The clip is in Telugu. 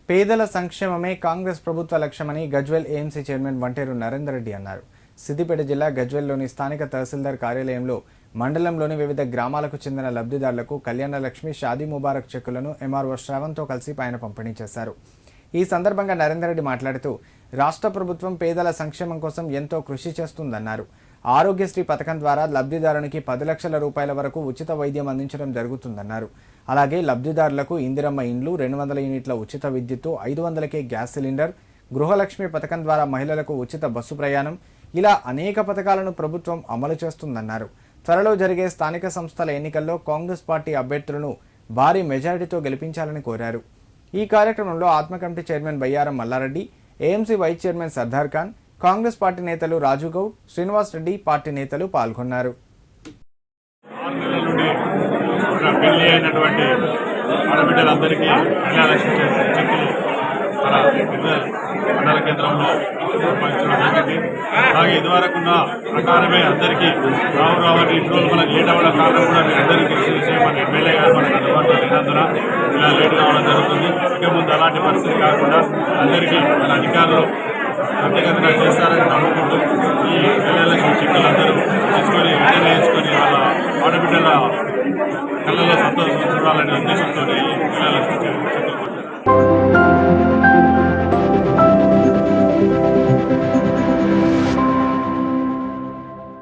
పేదల సంక్షేమమే కాంగ్రెస్ ప్రభుత్వ లక్ష్యమని గజ్వేల్ ఏఎంసీ చైర్మన్ వంటేరు నరేందర్ రెడ్డి అన్నారు. సిద్దిపేట జిల్లా గజ్వేల్లోని స్థానిక తహసీల్దార్ కార్యాలయంలో మండలంలోని వివిధ గ్రామాలకు చెందిన లబ్ధిదారులకు కళ్యాణ లక్ష్మి షాదీ ముబారక్ చెక్కులను ఎంఆర్ఓ శ్రావణ్తో కలిసి ఆయన పంపిణీ చేశారు. ఈ సందర్భంగా నరేందర్ రెడ్డి మాట్లాడుతూ రాష్ట్ర ప్రభుత్వం పేదల సంక్షేమం కోసం ఎంతో కృషి చేస్తుందన్నారు. ఆరోగ్యశ్రీ పథకం ద్వారా లబ్ధిదారునికి 10 లక్షల రూపాయల వరకు ఉచిత వైద్యం అందించడం జరుగుతుందన్నారు. అలాగే లబ్ధిదారులకు ఇందిరమ్మ ఇండ్లు, 200 యూనిట్ల ఉచిత విద్యుత్తు, 500కే గ్యాస్ సిలిండర్, గృహలక్ష్మి పథకం ద్వారా మహిళలకు ఉచిత బస్సు ప్రయాణం, ఇలా అనేక పథకాలను ప్రభుత్వం అమలు చేస్తుందన్నారు. త్వరలో జరిగే స్థానిక సంస్థల ఎన్నికల్లో కాంగ్రెస్ పార్టీ అభ్యర్థులను భారీ మెజారిటీతో గెలిపించాలని కోరారు. ఈ కార్యక్రమంలో ATMA committee chairman Bayyaram Mallareddy, AMC vice chairman Sardar Khan, Congress party నేతలు రాజు గౌడ్, శ్రీనివాస్ రెడ్డి పార్టీ నేతలు పాల్గొన్నారు. పెళ్లి అయినటువంటి ఆడబిడ్డలందరికీ కళ్యాణలక్ష్మి చెక్కులు మన మండల కేంద్రంలో సంపాదించడం జరిగింది. అలాగే ఇదివరకున్న ప్రకారమే అందరికీ రావని ఇంట్లో మనకు లేట్ అవ్వడం కారణం కూడా మీ అందరికీ తెలిసిన విషయం. మన ఎమ్మెల్యే గారు మనకు అందుబాటులో లేనందున ఇలా లేట్ కావడం జరుగుతుంది. ఇక ముందు అలాంటి పరిస్థితి కాకుండా అందరికీ మన అధికారులు ప్రత్యేకంగా చేస్తారని నమ్ముకుంటూ ఈ కళ్యాణలక్ష్మి చెక్కులు అందరూ తీసుకొని విడుదల చేసుకొని వాళ్ళ ఆడబిడ్డల కళ్ళలో సంతోషం చూడాలనే ఉద్దేశంతో కళ్యాణలక్ష్మి